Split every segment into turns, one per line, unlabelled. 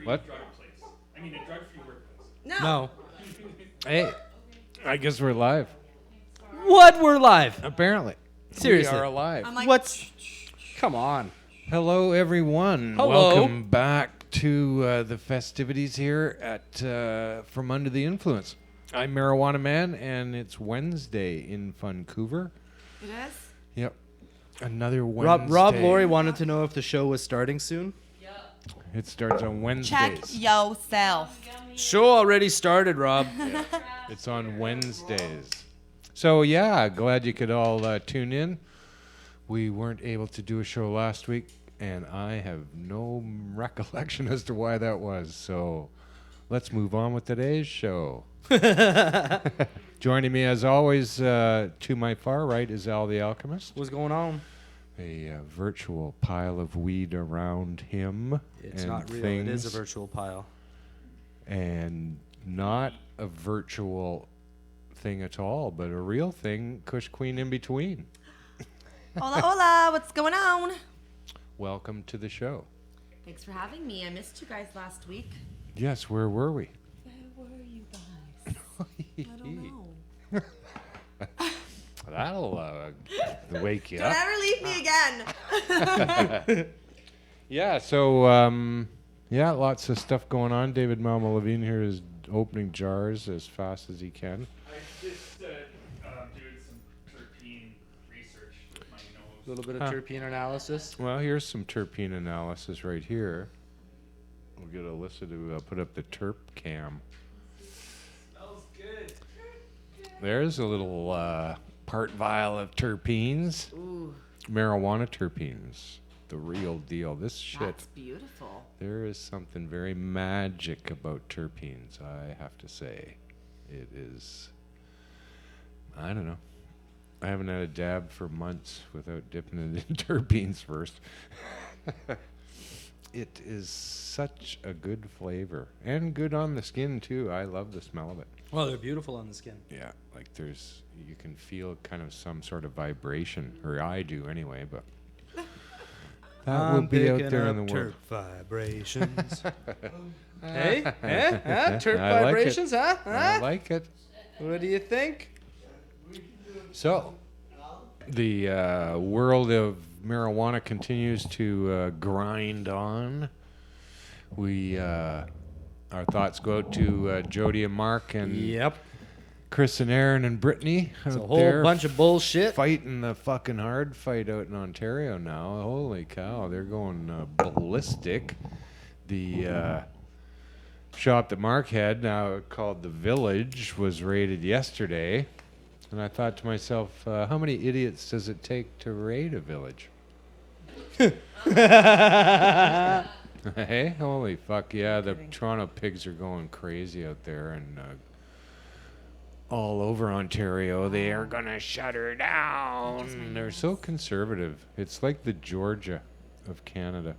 What?
Drug place. I mean, a drug-free workplace.
No.
Hey, I guess we're live.
What? We're live.
Apparently.
Seriously.
We are alive.
I'm like,
What's... Come on.
Hello, everyone.
Hello.
Welcome back to the festivities here at From Under the Influence. I'm Marijuana Man, and it's Wednesday in Vancouver.
it is?
Yep. Another Wednesday.
Rob Laurie wanted to know if the show was starting soon.
It starts on Wednesdays.
Check yourself.
Show already started, Rob.
It's on Wednesdays. So, yeah, glad you could all tune in. We weren't able to do a show last week, and I have no recollection as to why that was. So, let's move on with today's show. Joining me, as always, to my far right is Al the Alchemist.
What's going on?
A virtual pile of weed around him.
It's
and
not real.
things,
It is a virtual pile.
and not a virtual thing at all, but a real thing, Kush Queen in between.
Hola, hola. What's going on?
Welcome to the show.
Thanks for having me. I missed you guys last week.
Yes, where were we?
Where were you guys? I don't know.
That'll wake you
Don't
up.
ever leave me again.
Yeah, so, lots of stuff going on. David Malma Levine here is opening jars as fast as he can.
I just doing some terpene research with my
A
nose.
little bit of terpene analysis.
Well, here's some terpene analysis right here. We'll get Alyssa to put up the terp cam.
Smells good.
There's a little part vial of terpenes.
Ooh,
Marijuana terpenes. The real deal. This shit.
that's beautiful.
There is something very magic about terpenes, I have to say. It is, I don't know. I haven't had a dab for months without dipping it in terpenes first. It is such a good flavor. And good on the skin, too. I love the smell of it.
Well, they're beautiful on the skin.
Yeah, like you can feel kind of some sort of vibration, or I do anyway, but that will be out there in the world.
Terp vibrations. Hey? Terp
I like
vibrations, huh?
I like it.
What do you think?
So, the world of marijuana continues to grind on. Our thoughts go out to Jody and Mark and
Yep.
Chris and Aaron and Brittany.
It's a
out
whole
there
bunch of bullshit.
fighting the fucking hard fight out in Ontario now. Holy cow, they're going ballistic. The shop that Mark had, now called The Village, was raided yesterday. And I thought to myself, how many idiots does it take to raid a village? Hey, holy fuck, yeah, the Toronto pigs are going crazy out there, and all over Ontario, they are gonna shut her down. They're so conservative. It's like the Georgia of Canada.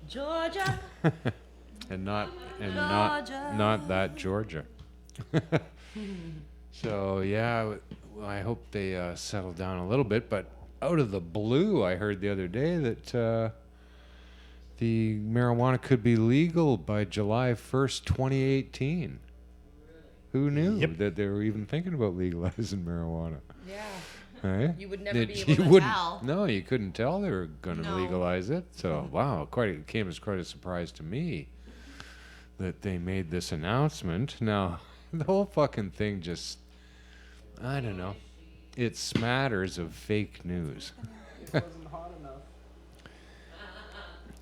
Georgia.
And not
Georgia.
that Georgia. So yeah, well, I hope they settle down a little bit. But out of the blue, I heard the other day that the marijuana could be legal by July 1st, 2018. Who knew that they were even thinking about legalizing marijuana?
Yeah.
Eh?
You would never be
You
able to
wouldn't-
tell.
No, you couldn't tell they were going to
No.
legalize it. So, wow, it came as quite a surprise to me that they made this announcement. Now, the whole fucking thing just, I don't know. It smatters of fake news.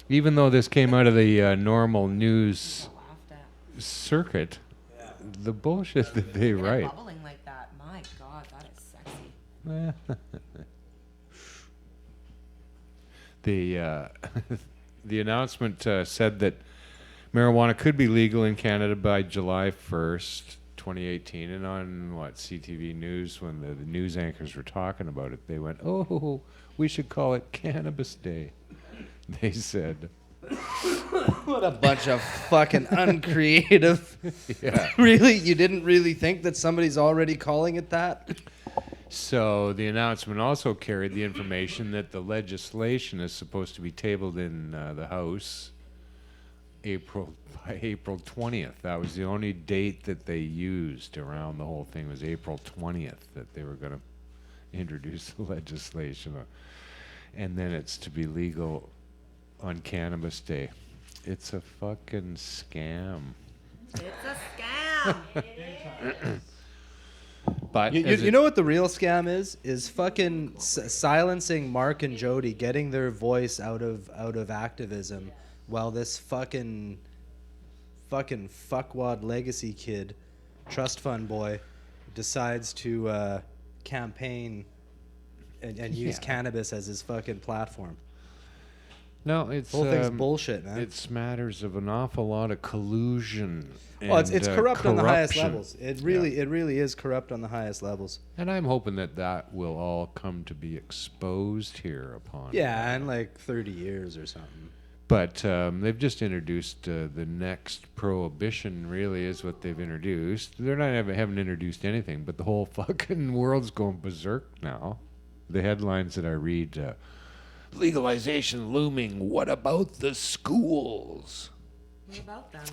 Even though this came out of the normal news
Laughed at.
circuit, the bullshit that they
Look at it
write.
bubbling like that. My God, that is sexy.
The announcement said that marijuana could be legal in Canada by July 1st, 2018. And on CTV News, when the news anchors were talking about it, they went, "Oh, we should call it Cannabis Day." They said.
What a bunch of fucking uncreative.
Yeah.
Really? You didn't really think that somebody's already calling it that?
So the announcement also carried the information that the legislation is supposed to be tabled in the House by April 20th. That was the only date that they used around the whole thing, was April 20th, that they were going to introduce the legislation. And then it's to be legal on Cannabis Day. It's a fucking scam.
It's a scam.
But
You know what the real scam is? Is fucking silencing Mark and Jody, getting their voice out of activism, while this fucking fuckwad legacy kid, trust fund boy, decides to campaign and use cannabis as his fucking platform.
No, it's
The whole thing's bullshit, man.
It's matters of an awful lot of collusion.
Well, it's corrupt on the highest
corruption.
levels. It really is corrupt on the highest levels.
And I'm hoping that will all come to be exposed here upon.
Yeah, in like 30 years or something.
But they've just introduced the next prohibition. Really, is what they've introduced. They're not haven't introduced anything, but the whole fucking world's going berserk now. The headlines that I read. Legalization looming. What about the schools?
What about them?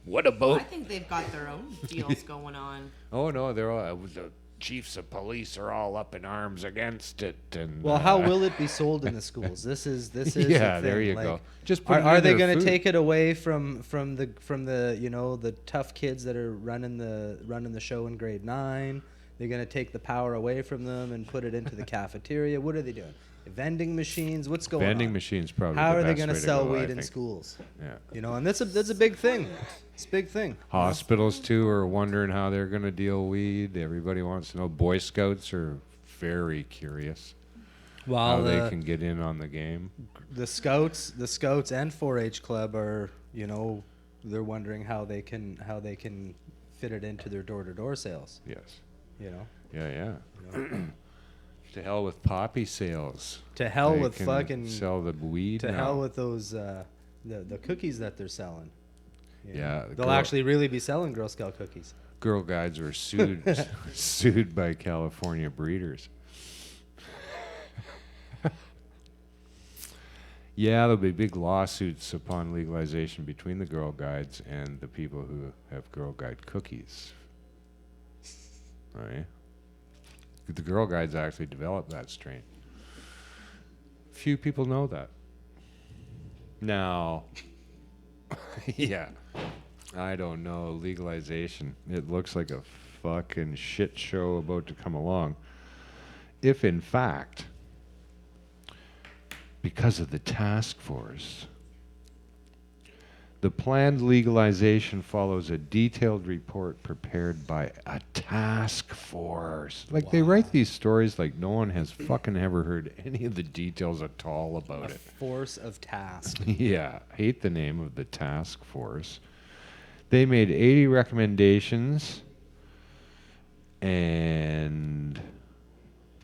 What
I
about?
think they've got their own deals going on.
Oh no, they're all. The chiefs of police are all up in arms against it. And
Well, how will it be sold in the schools? This is
yeah,
the thing.
there you
Like,
go. Just put it
Are
in
they
their
going to
food.
take it away from the you know, the tough kids that are running the show in grade 9? They're going to take the power away from them and put it into the cafeteria. What are they doing? Vending machines? What's going on?
Vending machines probably.
How
the
are they
best
going to
way
sell
go, I
weed in
think.
schools?
Yeah.
You know, and that's a big thing. It's a big thing.
Hospitals too are wondering how they're going to deal weed. Everybody wants to know. Boy Scouts are very curious
While
how they can get in on the game.
the scouts and 4-H club are, you know, they're wondering how they can fit it into their door-to-door sales.
Yes.
You know,
Yeah. To hell with poppy sales.
to hell
They
with
can
fucking
sell the weed.
to
now.
hell with those the cookies that they're selling. You know?
Yeah,
they'll
Girl-
actually really be selling Girl Scout cookies.
Girl Guides were sued by California breeders. Yeah, there'll be big lawsuits upon legalization between the Girl Guides and the people who have Girl Guide cookies. Right? The Girl Guides actually developed that strain. Few people know that. Now, yeah, I don't know. Legalization. It looks like a fucking shit show about to come along. If in fact, because of the task force, the planned legalization follows a detailed report prepared by a task force. Like they write these stories like no one has fucking ever heard any of the details at all about
A
it.
force of task.
Yeah, hate the name of the task force. They made 80 recommendations, and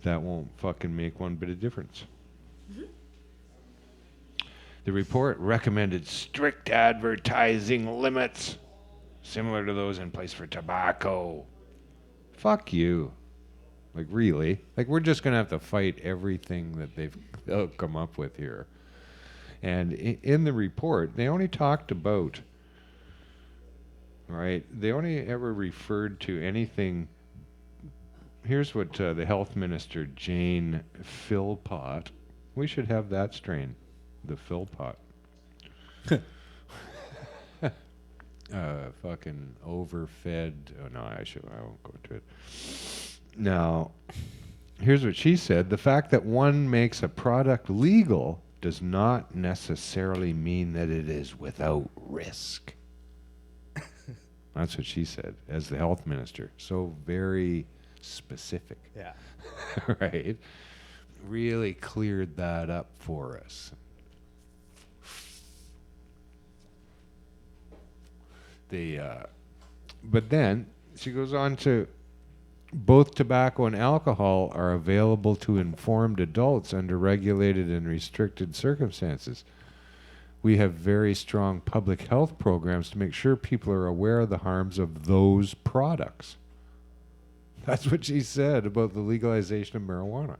that won't fucking make one bit of difference. The report recommended strict advertising limits, similar to those in place for tobacco. Fuck you. Like, really? Like, we're just going to have to fight everything that they've come up with here. And in the report, they only talked about, right? They only ever referred to anything. Here's what the health minister, Jane Philpott, we should have that strain, the Philpott. Fucking overfed. Oh, no, I won't go into it. Now, here's what she said. The fact that one makes a product legal does not necessarily mean that it is without risk. That's what she said as the health minister. So very specific.
Yeah.
Right? Really cleared that up for us. But then she goes on to, both tobacco and alcohol are available to informed adults under regulated and restricted circumstances. We have very strong public health programs to make sure people are aware of the harms of those products. That's what she said about the legalization of marijuana.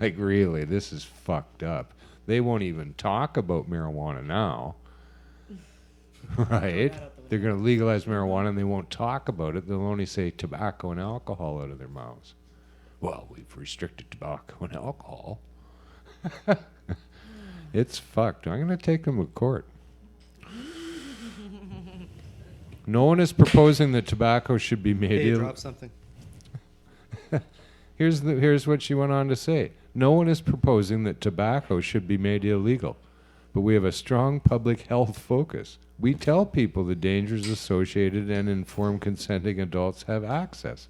Like, really, this is fucked up. They won't even talk about marijuana now. Right? They're going to legalize marijuana and they won't talk about it. They'll only say tobacco and alcohol out of their mouths. Well, we've restricted tobacco and alcohol. It's fucked. I'm going to take them to court. No one is proposing that tobacco should be made
Hey,
illegal.
drop something.
Here's what she went on to say. No one is proposing that tobacco should be made illegal, but we have a strong public health focus. We tell people the dangers associated and inform consenting adults have access.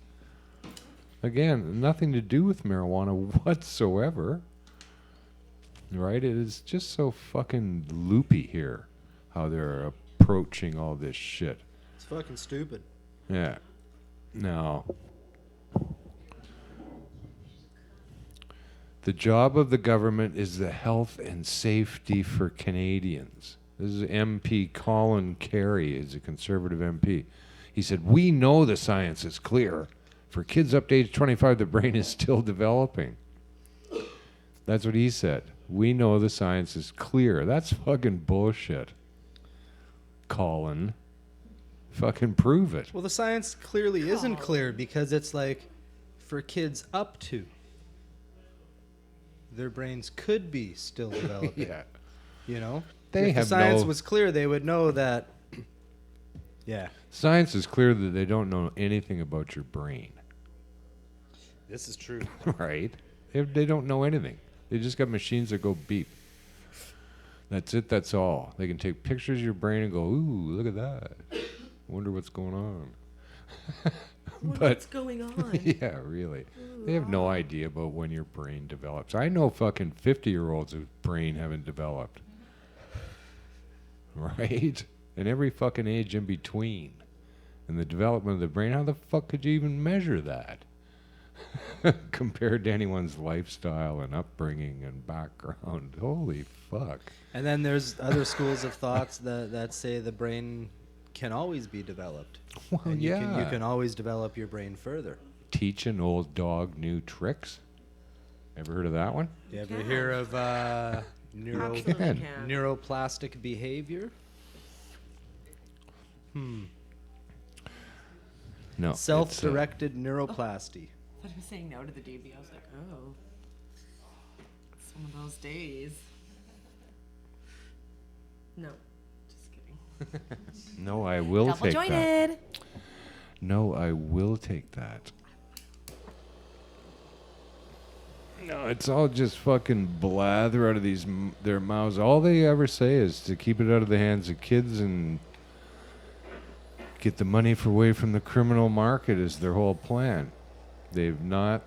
Again, nothing to do with marijuana whatsoever. Right? It is just so fucking loopy here how they're approaching all this shit.
It's fucking stupid.
Yeah. No. The job of the government is the health and safety for Canadians. This is MP Colin Carey, is a Conservative MP. He said, we know the science is clear. For kids up to age 25, the brain is still developing. That's what he said. We know the science is clear. That's fucking bullshit. Colin. Fucking prove it.
Well, the science clearly isn't clear because it's like for kids up to. Their brains could be still developing.
Yeah.
You know?
They
if
have
the science
no-
was clear, they would know that. Yeah.
Science is clear that they don't know anything about your brain.
This is true.
Right? They don't know anything. They just got machines that go beep. That's it. That's all. They can take pictures of your brain and go, ooh, look at that. Wonder what's going on.
What's going on?
Yeah, really. They have no idea about when your brain develops. I know fucking 50-year-olds whose brain haven't developed. Right? And every fucking age in between. And the development of the brain, how the fuck could you even measure that? Compared to anyone's lifestyle and upbringing and background. Holy fuck.
And then there's other schools of thoughts that say the brain can always be developed.
Well,
and
yeah.
you can always develop your brain further.
Teach an old dog new tricks. Ever heard of that one?
You ever
can.
hear of
Absolutely
can.
can.
neuroplastic behavior?
No.
Self-directed neuroplasty.
I thought he was saying no to the DB. I was like, oh. It's one of those days. No. Just kidding.
No, I will
Double
take that.
jointed.
No, I will take that. No, it's all just fucking blather out of their mouths. All they ever say is to keep it out of the hands of kids and get the money away from the criminal market is their whole plan. They're not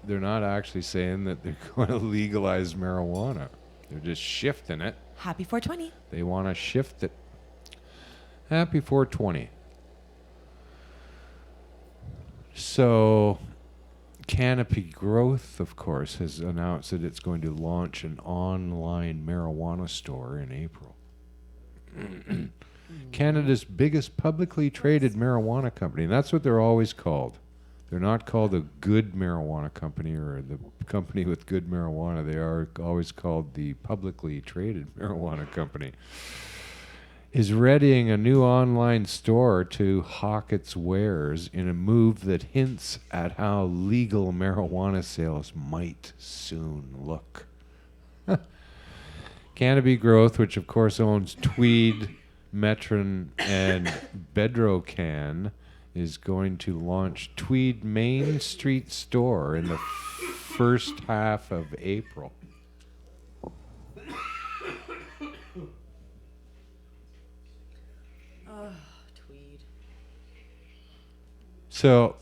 actually saying that they're going to legalize marijuana. They're just shifting it.
Happy 420.
They want to shift it. Happy 420. So, Canopy Growth, of course, has announced that it's going to launch an online marijuana store in April. Canada's biggest publicly traded marijuana company. And that's what they're always called. They're not called a good marijuana company or the company with good marijuana. They are always called the publicly traded marijuana company. Is readying a new online store to hawk its wares in a move that hints at how legal marijuana sales might soon look. Canopy Growth, which of course owns Tweed, Metron, and Bedrocan, is going to launch Tweed Main Street store in the first half of April.
Tweed.
So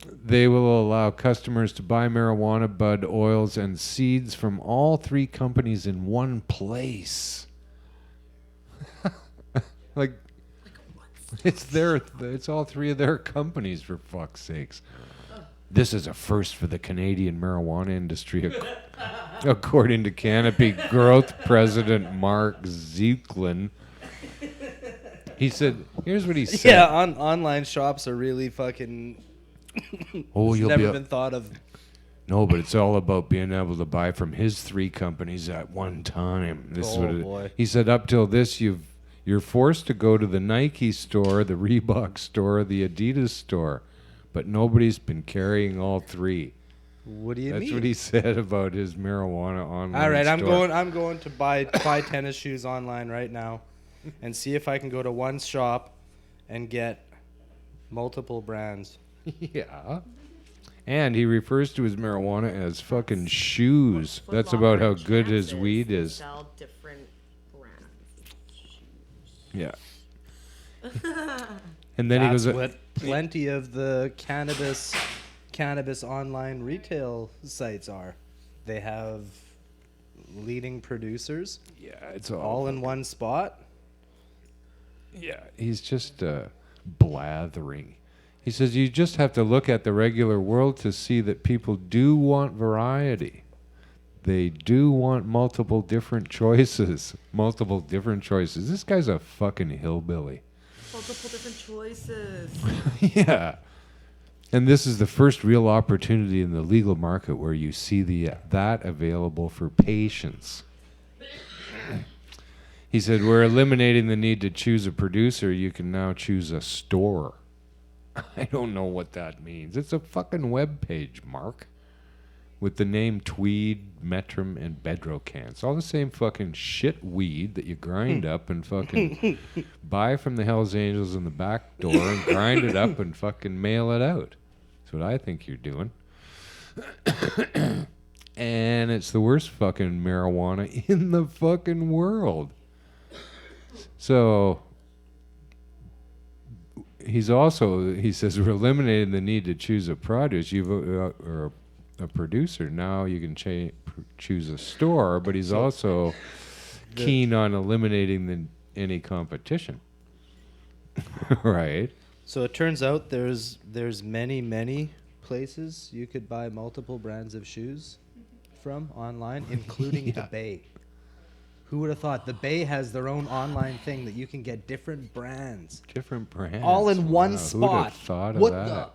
they will allow customers to buy marijuana, bud, oils, and seeds from all three companies in one place. Like, it's all three of their companies, for fuck's sakes. This is a first for the Canadian marijuana industry, according to Canopy Growth President Mark Zeklin. He said, here's what he said.
Yeah, online shops are really fucking
Oh, you'll
never
be
been thought of
No, but it's all about being able to buy from his 3 companies at one time. This is
Oh,
what it,
boy.
he said. Up till this, you're forced to go to the Nike store, the Reebok store, the Adidas store, but nobody's been carrying all 3.
What do you
That's
mean?
what he said about his marijuana online
All right,
store.
I'm going to buy tennis shoes online right now, and see if I can go to one shop, and get multiple brands.
Yeah. And he refers to his marijuana as fucking shoes.
Foot
That's
Locker
about how
and
good his
Chances,
weed
they
is.
Sell different brands.
Yeah. And then he
That's
goes,
what plenty of the cannabis online retail sites are. They have leading producers
yeah, it's
all in one spot.
Yeah, he's just blathering. He says you just have to look at the regular world to see that people do want variety. They do want multiple different choices. Multiple different choices. This guy's a fucking hillbilly.
Multiple different choices.
Yeah. And this is the first real opportunity in the legal market where you see that available for patients. He said, we're eliminating the need to choose a producer. You can now choose a store. I don't know what that means. It's a fucking web page, Mark, with the name Tweed, Metrum, and Bedrocan. It's all the same fucking shit weed that you grind up and fucking buy from the Hells Angels in the back door and grind it up and fucking mail it out. That's what I think you're doing. And it's the worst fucking marijuana in the fucking world. So he says we're eliminating the need to choose a produce or a producer. Now you can choose a store, but he's also keen on eliminating any competition. Right.
So it turns out there's many places you could buy multiple brands of shoes from online, including the Bay. Who would have thought the Bay has their own online thing that you can get different brands
Different brands.
all in one
Wow,
spot?
Who'd have thought
What
of
the?
that?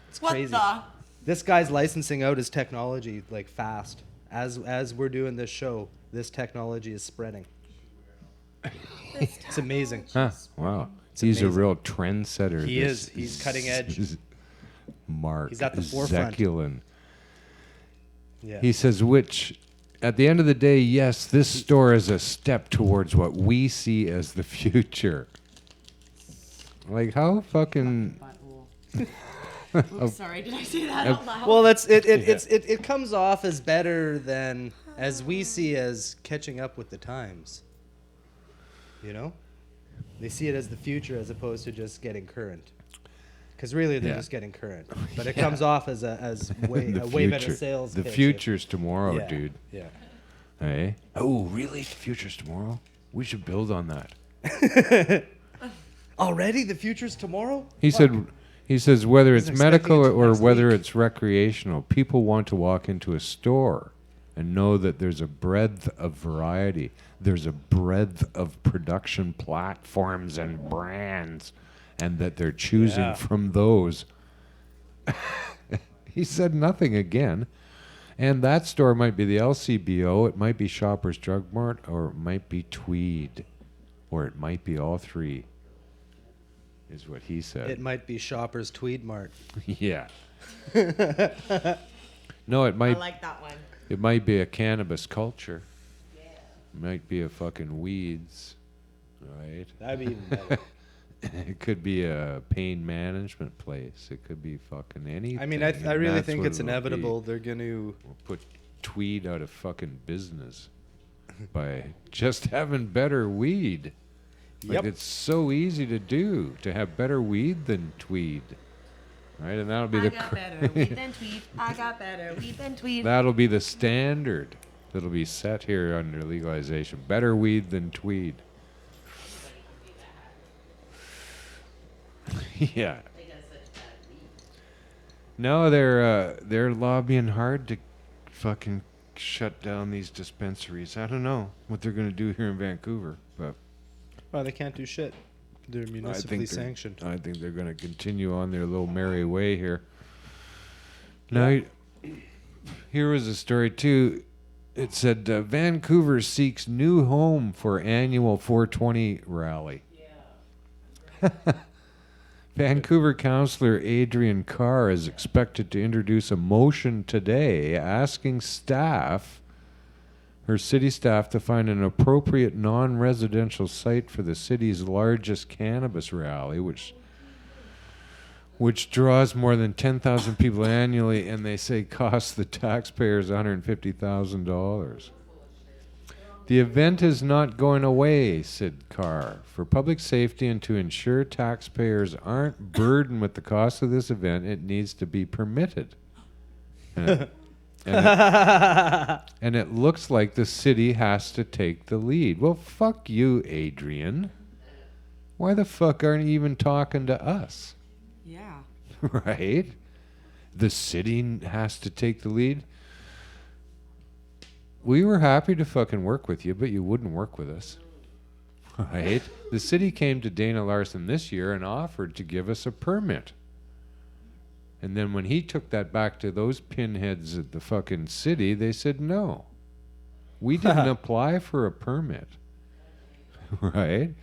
It's
What
crazy.
the?
This guy's licensing out his technology like fast. As we're doing this show, this technology is spreading. It's amazing.
Huh, wow. He's a
amazing.
real trendsetter.
He
this
is. He's cutting edge.
Mark
He's at the forefront.
Zekulin.
Yeah.
He says, which, at the end of the day, yes, this store is a step towards what we see as the future. Like, how fucking...
Oops, sorry, did I say that out loud?
Well, it comes off as better than as we see as catching up with the times. You know, they see it as the future as opposed to just getting current. Because really, they're just getting current. But it comes off as a way better sales.
The
pitch.
future's tomorrow,
Yeah,
dude.
Yeah.
Hey? Oh, really? The future's tomorrow? We should build on that.
Already, the future's tomorrow.
He says whether it's
Wasn't expecting
medical
it till
or
next
whether
week.
it's recreational, people want to walk into a store and know that there's a breadth of variety. There's a breadth of production platforms and brands, and that they're choosing
Yeah.
from those. He said nothing again. And that store might be the LCBO, it might be Shoppers Drug Mart, or it might be Tweed, or it might be all 3, is what he said.
It might be Shoppers Tweed Mart.
Yeah. No, it
I
might
like that one.
it might be a cannabis culture. It might be a fucking weeds, right?
That'd be even better.
It could be a pain management place. It could be fucking anything.
I mean, I
and
really
that's
think
what
it's
it'll
inevitable.
be.
They're going to.
We'll put Tweed out of fucking business by just having better weed. Like,
Yep.
it's so easy to do, to have better weed than Tweed. Right? And that'll be
I
the
got better weed than tweed. I got better weed than tweed.
that'll be the standard that'll be set here under legalization. Better weed than Tweed. Yeah. No, they're lobbying hard to fucking shut down these dispensaries. I don't know what they're gonna do here in Vancouver, but
Well, they can't do shit. They're municipally sanctioned.
I think they're gonna continue on their little merry way here. Now, Here was a story too. It said Vancouver seeks new home for annual 420 rally. Vancouver councillor Adrian Carr is expected to introduce a motion today asking her city staff, to find an appropriate non-residential site for the city's largest cannabis rally, which draws more than 10,000 people annually, and they say costs the taxpayers $150,000. The event is not going away, said Carr. For public safety and to ensure taxpayers aren't burdened with the cost of this event, it needs to be permitted. And it looks like the city has to take the lead. Well, fuck you, Adrian. Why the fuck aren't you even talking to us?
Yeah.
Right? The city has to take the lead. We were happy to fucking work with you, but you wouldn't work with us. Right? The city came to Dana Larson this year and offered to give us a permit. And then when he took that back to those pinheads at the fucking city, they said no. We didn't apply for a permit. Right?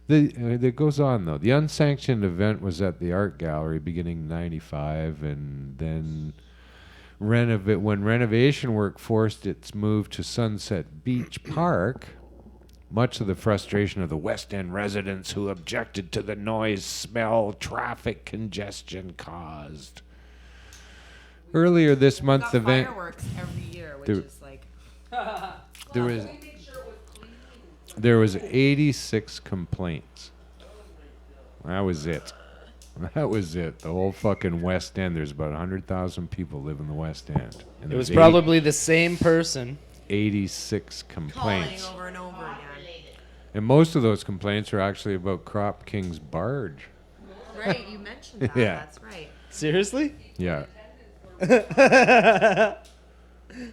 It goes on, though. The unsanctioned event was at the Art Gallery beginning in 95, and then when renovation work forced its move to Sunset Beach Park, much of the frustration of the West End residents who objected to the noise, smell, traffic congestion caused. Earlier this month, the event
Fireworks every year, which
There-
is like.
there was 86 complaints. That was it. That was it. The whole fucking West End. There's about 100,000 people live in the West End. And
It was
there's
probably the same person.
86
Calling
complaints.
over and over again.
And most of those complaints are actually about Crop King's barge.
Right, you mentioned that.
Yeah.
That's right.
Seriously?
Yeah.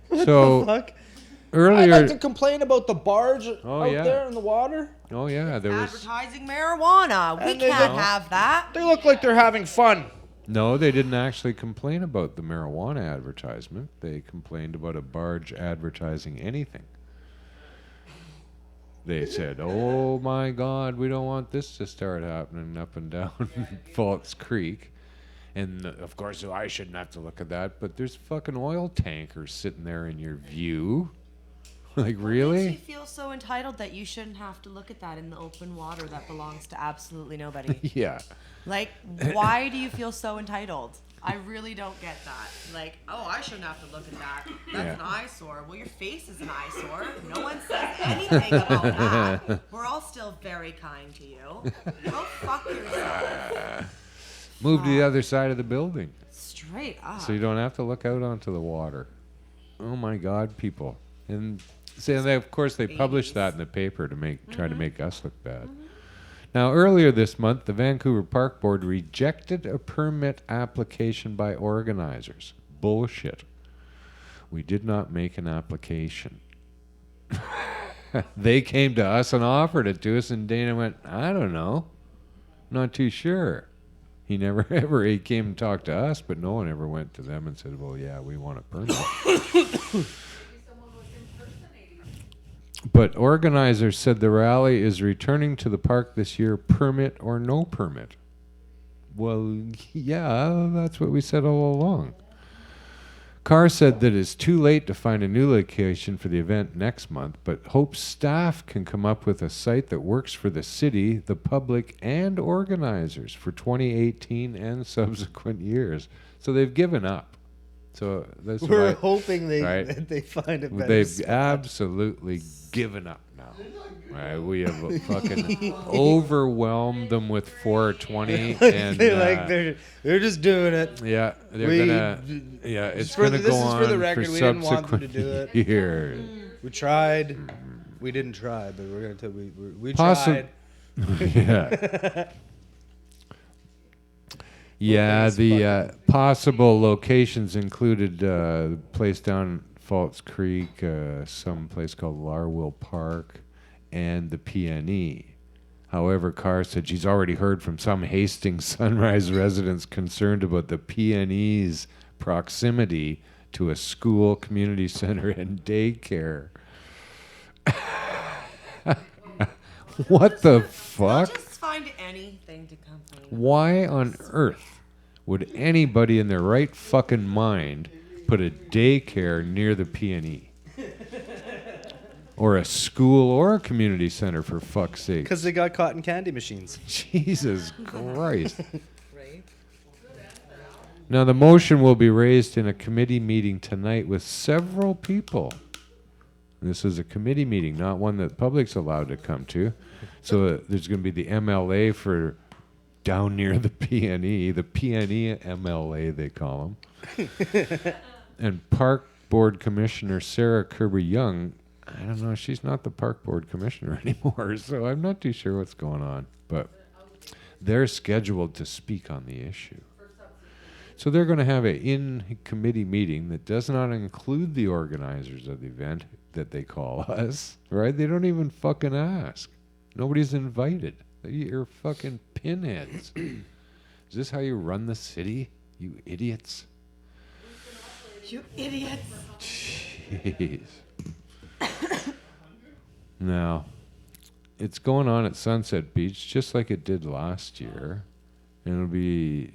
What
So
the fuck? I'd
earlier,
like to complain about the barge out
yeah.
there in the water.
oh yeah, there was
Advertising marijuana. We
And they
can't
don't-
have that.
They look like they're having fun.
no. They didn't actually complain about the marijuana advertisement. They complained about a barge advertising anything. They said, "Oh my God, we don't want this to start happening up and down Falls Creek." And of course, I shouldn't have to look at that, but there's fucking oil tankers sitting there in your view. Like,
Makes
really?
you feel so entitled that you shouldn't have to look at that in the open water that belongs to absolutely nobody.
Yeah.
Like, why do you feel so entitled? I really don't get that. Like, oh, I shouldn't have to look at that. That's
Yeah.
an eyesore. Well, your face is an eyesore. No one says anything about that. We're all still very kind to you. Go fuck yourself.
Move to the other side of the building
Straight up.
so you don't have to look out onto the water. Oh my God, people. And so they, of course, they published that in the paper to try to make us look bad. Now, earlier this month, the Vancouver Park Board rejected a permit application by organizers. Bullshit. We did not make an application. They came to us and offered it to us, and Dana went, I don't know. Not too sure. He came and talked to us, but no one ever went to them and said, well, yeah, we want a permit. But organizers said the rally is returning to the park this year, permit or no permit. Well, yeah, that's what we said all along. Carr said that it's too late to find a new location for the event next month, but hopes staff can come up with a site that works for the city, the public, and organizers for 2018 and subsequent years. So they've given up. So that's
We're
why
hoping
right.
that they find a better
they've
spot.
absolutely given up now. Right? We have fucking overwhelmed them with 420, and
they're just doing it.
yeah, they're
We-
gonna it's
for
gonna
the- this
go
is
on
for the record, we didn't want them to
subsequent
do it.
years.
We tried. We didn't try, but we're gonna tell we
Possi-
tried.
yeah. Yeah, the possible locations included a place down Falls Creek, some place called Larwill Park, and the PNE. However, Carr said she's already heard from some Hastings Sunrise residents concerned about the PNE's proximity to a school, community center, and daycare. What the
They'll
fuck?
just find anything to complain about.
Why on earth would anybody in their right fucking mind put a daycare near the P&E? Or a school or a community center, for fuck's sake?
Because they got cotton candy machines.
Jesus Christ.
Right?
Now, the motion will be raised in a committee meeting tonight with several people. This is a committee meeting, not one that the public's allowed to come to. So there's going to be the MLA for down near the PNE, the PNE MLA, they call him. And Park Board Commissioner Sarah Kirby-Young, I don't know, she's not the Park Board Commissioner anymore, so I'm not too sure what's going on. But they're scheduled to speak on the issue. So they're going to have an in-committee meeting that does not include the organizers of the event that they call us, right? They don't even fucking ask. Nobody's invited. You're fucking pinheads. Is this how you run the city, you idiots?
You idiots.
Jeez. Now, it's going on at Sunset Beach just like it did last year. And it'll be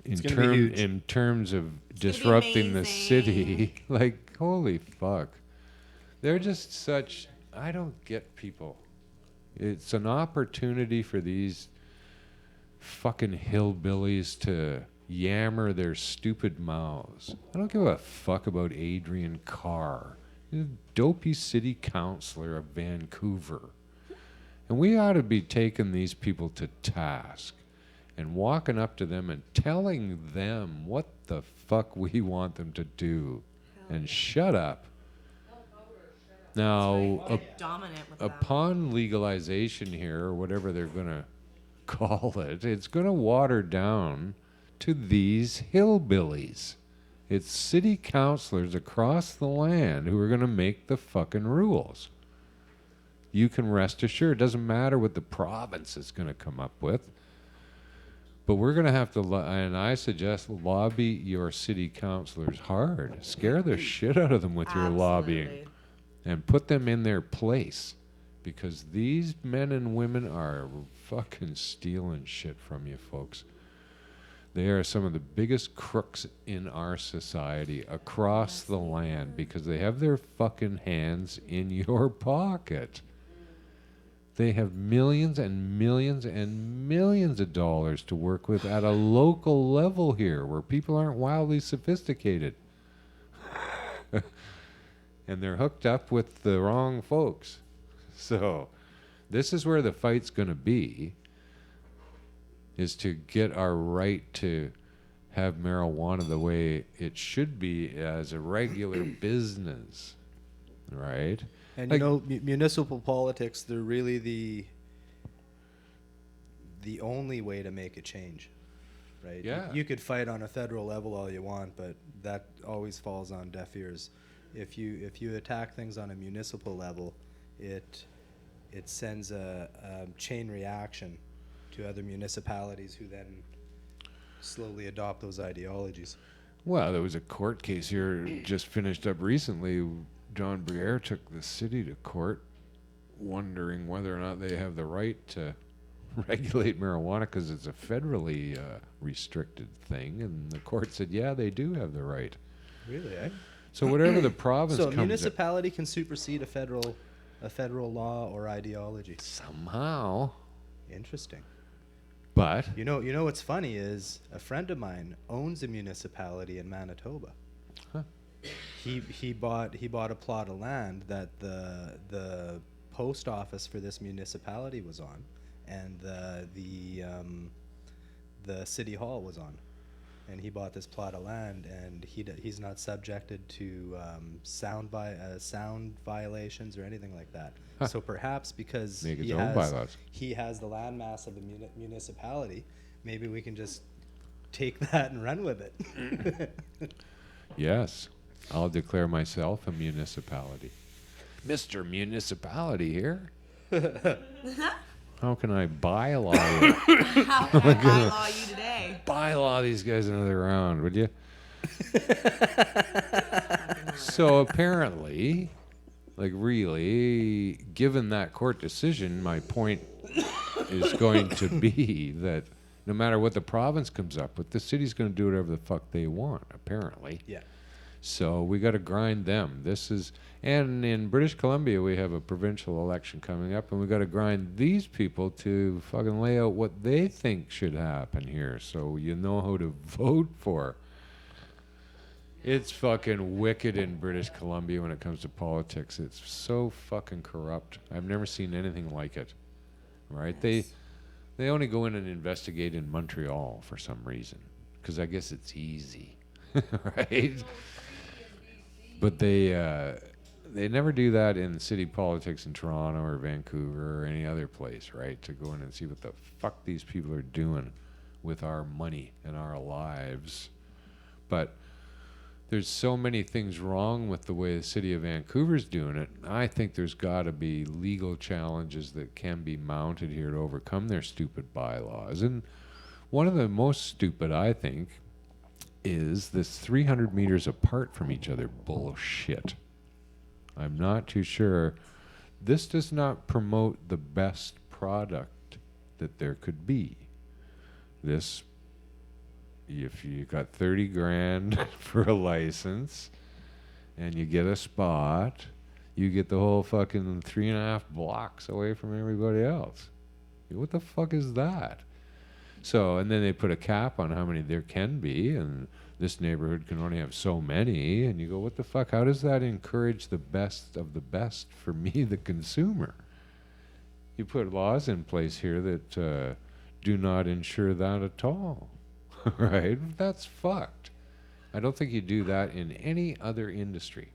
It's gonna be huge.
in terms of
gonna be
disrupting the
amazing.
city. Like, holy fuck. They're just such, I don't get people. It's an opportunity for these fucking hillbillies to yammer their stupid mouths. I don't give a fuck about Adrian Carr. He's a dopey city councillor of Vancouver. And we ought to be taking these people to task and walking up to them and telling them what the fuck we want them to do. And shut up. Now,
Get dominant with that.
upon legalization here, or whatever they're going to call it, it's going to water down to these hillbillies. It's city councilors across the land who are going to make the fucking rules. You can rest assured. It doesn't matter what the province is going to come up with. But we're going to have to, and I suggest lobby your city councilors hard. Scare the shit out of them with your lobbying.
Absolutely.
And put them in their place, because these men and women are fucking stealing shit from you folks. They are some of the biggest crooks in our society across the land, because they have their fucking hands in your pocket. They have millions and millions and millions of dollars to work with at a local level here, where people aren't wildly sophisticated. And they're hooked up with the wrong folks. So this is where the fight's going to be, is to get our right to have marijuana the way it should be as a regular business, right?
And
Like-
you know, municipal politics, they're really the only way to make a change, right?
Yeah.
You could fight on a federal level all you want, but that always falls on deaf ears. If you attack things on a municipal level, it sends a chain reaction to other municipalities who then slowly adopt those ideologies.
Well, there was a court case here just finished up recently. John Briere took the city to court wondering whether or not they have the right to regulate marijuana because it's a federally restricted thing. And the court said, yeah, they do have the right.
Really, eh?
So whatever the province
So a
comes up,
municipality can supersede a federal law or ideology.
somehow,
Interesting.
but
You know what's funny is a friend of mine owns a municipality in Manitoba.
Huh.
He bought a plot of land that the post office for this municipality was on, and the city hall was on, and he bought this plot of land, and he's not subjected to sound violations or anything like that.
Huh.
So perhaps because
Make his
he
own
has
bylaws.
he has the landmass of a municipality, maybe we can just take that and run with it.
yes, I'll declare myself a municipality. Mr. Municipality here. How can I bylaw you?
How can I bylaw you today?
Bylaw these guys another round, would you? So apparently, like really, given that court decision, my point is going to be that no matter what the province comes up with, the city's going to do whatever the fuck they want, apparently.
Yeah.
So we got to grind them. And in British Columbia, we have a provincial election coming up, and we got to grind these people to fucking lay out what they think should happen here, so you know who to vote for. It's fucking wicked in British Columbia when it comes to politics. It's so fucking corrupt. I've never seen anything like it. Right? They only go in and investigate in Montreal for some reason, because I guess it's easy, right? But they never do that in city politics in Toronto or Vancouver or any other place, right? To go in and see what the fuck these people are doing with our money and our lives. But there's so many things wrong with the way the city of Vancouver's doing it. I think there's got to be legal challenges that can be mounted here to overcome their stupid bylaws. And one of the most stupid, I think, is this 300 meters apart from each other bullshit. I'm not too sure. This does not promote the best product that there could be. This, if you got 30 grand for a license and you get a spot, you get the whole fucking 3.5 blocks away from everybody else. What the fuck is that? So, and then they put a cap on how many there can be, and this neighborhood can only have so many, and you go, what the fuck? How does that encourage the best of the best for me, the consumer? You put laws in place here that do not ensure that at all. Right? That's fucked. I don't think you do that in any other industry.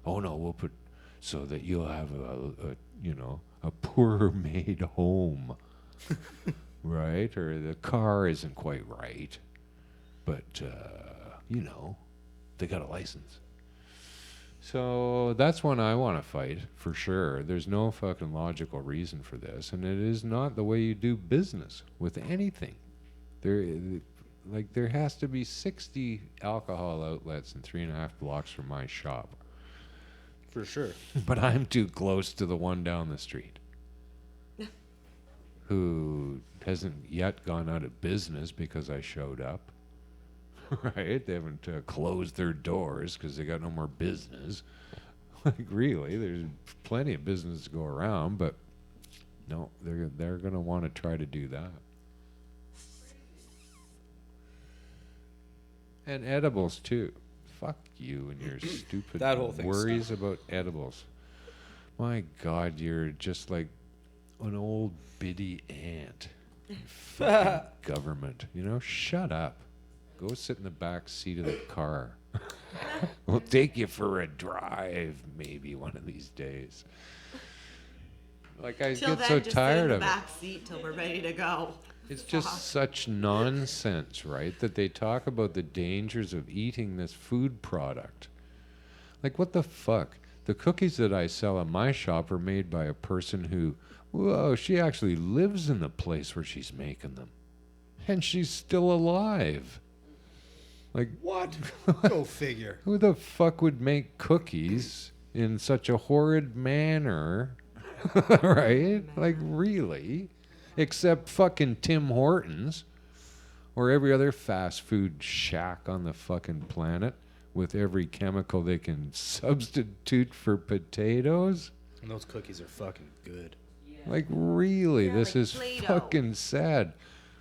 Oh no, we'll put so that you'll have a poorer made home. Right? Or the car isn't quite right. But they got a license. So that's one I want to fight for sure. There's no fucking logical reason for this, and it is not the way you do business with anything. There has to be 60 alcohol outlets in 3.5 blocks from my shop.
For sure.
But I'm too close to the one down the street who hasn't yet gone out of business because I showed up. Right? They haven't closed their doors because they got no more business. Like, really, there's plenty of business to go around, but no, they're going to want to try to do that. And edibles, too. Fuck you and your stupid
That whole thing
worries about edibles. My God, you're just like an old biddy ant. Fucking government. Shut up. Go sit in the back seat of the car. We'll take you for a drive maybe one of these days. Like, I
Till
get
then,
so
just
tired
sit in the
of it.
back seat till we're ready to go.
It's just such nonsense, right? That they talk about the dangers of eating this food product. Like, what the fuck? The cookies that I sell in my shop are made by a person who, whoa, she actually lives in the place where she's making them. And she's still alive. Like,
What? Go figure.
who the fuck would make cookies in such a horrid manner? Right? Like, really? Except fucking Tim Hortons or every other fast food shack on the fucking planet with every chemical they can substitute for potatoes.
And those cookies are fucking good.
Like, really?
They're
This
like
is
Play-Doh.
fucking sad.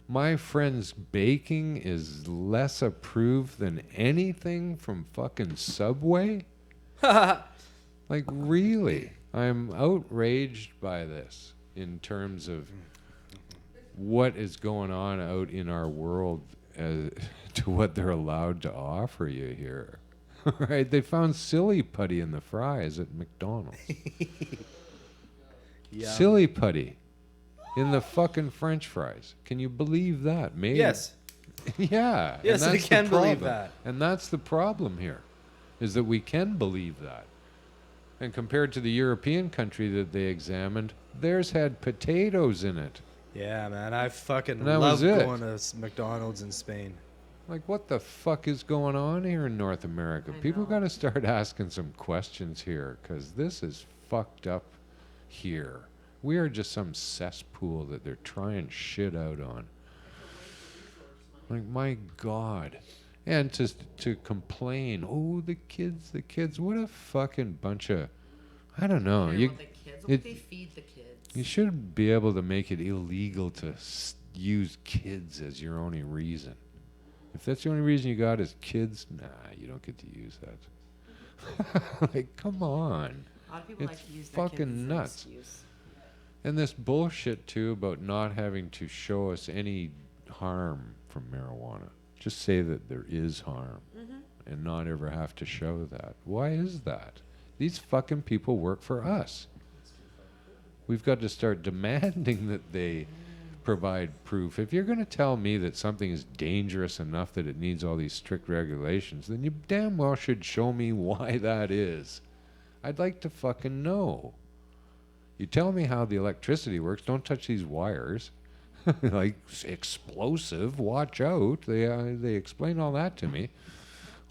My friend's baking is less approved than anything from fucking Subway. Like, really? I'm outraged by this in terms of what is going on out in our world as to what they're allowed to offer you here. Right? They found silly putty in the fries at McDonald's.
Yeah.
Silly putty in the fucking French fries. Can you believe that? Maybe.
Yes.
Yeah.
Yes,
and
I
that's the
can believe
problem.
that.
And that's the problem here, is that we can believe that. And compared to the European country that they examined, theirs had potatoes in it.
Yeah, man. I fucking
And that
love
was it.
going to McDonald's in Spain.
Like, what the fuck is going on here in North America?
I
People
know.
got to start asking some questions here, because this is fucked up here. We are just some cesspool that they're trying shit out on. Like, my God. And to complain, oh, the kids, what a fucking bunch of, I don't know.
Care
You,
about the kids. What
it-
they feed the kids.
you should be able to make it illegal to use kids as your only reason. If that's the only reason you got is kids, nah, you don't get to use that. Like, come on.
A lot of people
It's
like to use their kids
fucking
as an
nuts.
excuse.
And this bullshit, too, about not having to show us any harm from marijuana. Just say that there is harm and not ever have to show that. Why is that? These fucking people work for us. We've got to start demanding that they provide proof. If you're going to tell me that something is dangerous enough that it needs all these strict regulations, then you damn well should show me why that is. I'd like to fucking know. You tell me how the electricity works, don't touch these wires. Like, explosive, watch out. They explain all that to me.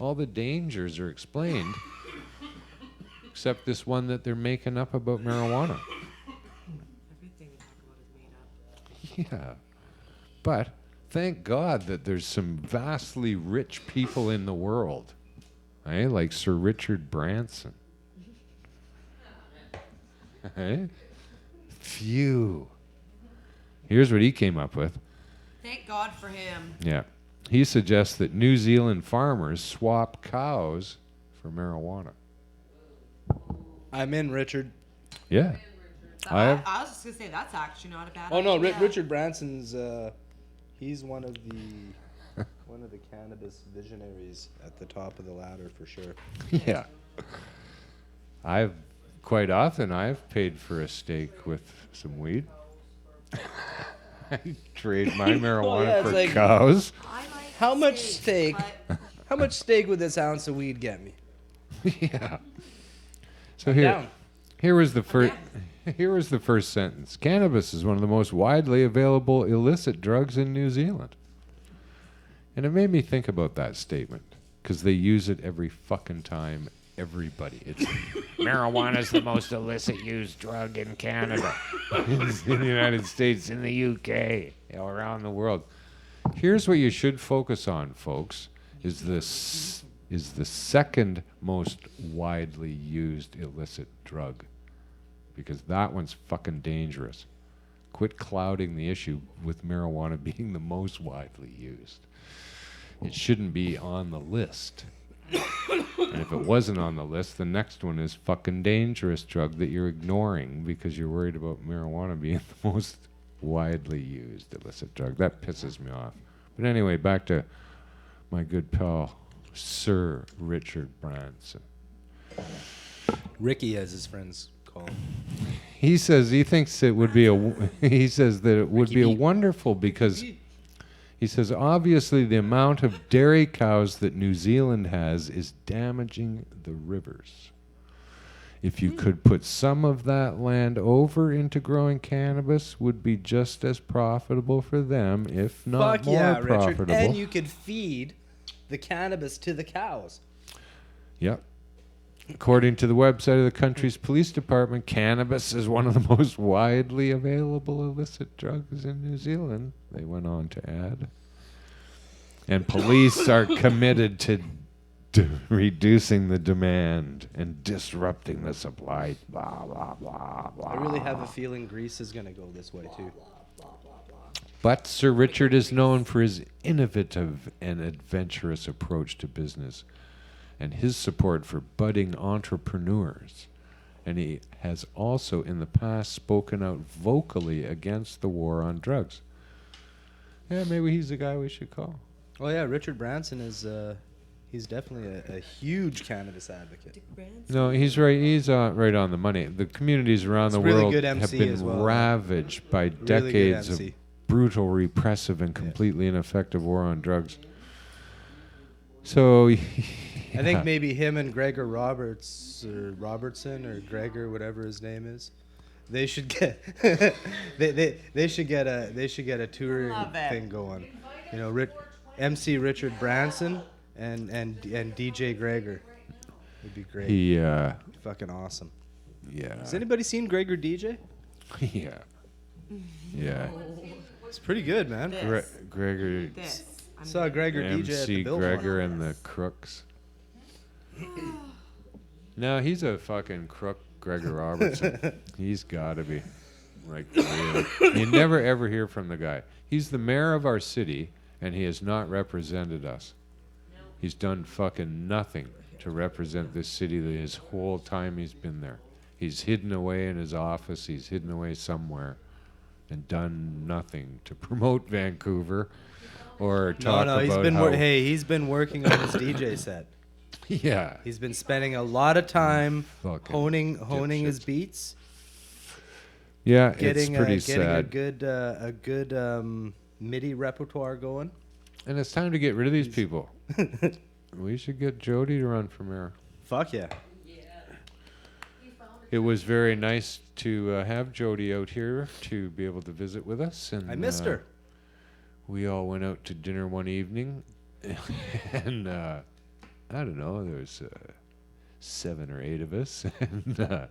All the dangers are explained, except this one that they're making up about marijuana.
Everything we talk about is made up.
Yeah. But thank God that there's some vastly rich people in the world. Like Sir Richard Branson. Phew. Here's what he came up with.
Thank God for him.
Yeah. He suggests that New Zealand farmers swap cows for marijuana.
I'm in, Richard.
Yeah.
I was just gonna say that's actually not a bad
Oh no,
idea.
Richard Branson's he's one of the cannabis visionaries at the top of the ladder for sure.
Yeah. I've I've paid for a steak with some weed. I trade my marijuana
yeah, it's
for
like-
cows.
I like
How much steak?
but
How much steak would this ounce of weed get me?
Yeah. So
Down.
here was the first sentence. Cannabis is one of the most widely available illicit drugs in New Zealand. And it made me think about that statement because they use it every fucking time. Everybody. It's marijuana's the most illicit used drug in Canada, in the United States, in the UK, around the world. Here's what you should focus on, folks, is the second most widely used illicit drug. Because that one's fucking dangerous. Quit clouding the issue with marijuana being the most widely used. It shouldn't be on the list. And if it wasn't on the list, the next one is fucking dangerous drug that you're ignoring because you're worried about marijuana being the most widely used illicit drug. That pisses me off. But anyway, back to my good pal, Sir Richard Branson.
Ricky, as his friends call him.
He says he thinks it would be he says that it would
Ricky
be a
Pete.
wonderful because he says obviously the amount of dairy cows that New Zealand has is damaging the rivers. If you could put some of that land over into growing cannabis, would be just as profitable for them, if not
Fuck
more
yeah, Richard.
profitable.
And you could feed the cannabis to the cows.
Yep. According to the website of the country's police department, cannabis is one of the most widely available illicit drugs in New Zealand, they went on to add. And police are committed to reducing the demand and disrupting the supply. Blah, blah, blah, blah.
I really have a feeling Greece is going to go this way too.
But Sir Richard is known for his innovative and adventurous approach to business and his support for budding entrepreneurs. And he has also in the past spoken out vocally against the war on drugs. Yeah, maybe he's the guy we should call.
Oh yeah, Richard Branson is he's definitely a huge cannabis advocate.
Dick Branson.
No, he's right. He's right on the money. The communities around the
really
world
good
have
MC
been
as well.
ravaged by
good
decades of
MC.
brutal, repressive, and completely ineffective war on drugs. So,
I think maybe him and Gregor Robertson or Gregor, whatever his name is, they should get they should get a touring
Love it.
thing going. You know, MC Richard Branson and DJ Gregor. Would be great.
He,
Fucking awesome.
yeah.
Has anybody seen Gregor DJ?
Yeah. Yeah.
It's pretty good, man.
This.
Gregor,
This. I'm
Saw Gregor DJ at the
MC
Billboard.
Gregor and the Crooks. No, he's a fucking crook, Gregor Robertson. He's got to be. Like, really. You never ever hear from the guy. He's the mayor of our city, and he has not represented us. He's done fucking nothing to represent this city his whole time he's been there. He's hidden away in his office. He's hidden away somewhere and done nothing to promote Vancouver or talk
No,
about
he's been
how...
he's been working on his DJ set.
Yeah.
He's been spending a lot of time
Fucking
honing his
dipshits.
beats,
Yeah,
getting
it's pretty
a
sad.
good MIDI repertoire going.
And it's time to get rid of these people. We should get Jody to run for mayor.
Fuck yeah.
It was very nice to have Jody out here to be able to visit with us. And
I missed her.
We all went out to dinner one evening, and I don't know, there was 7 or 8 of us, and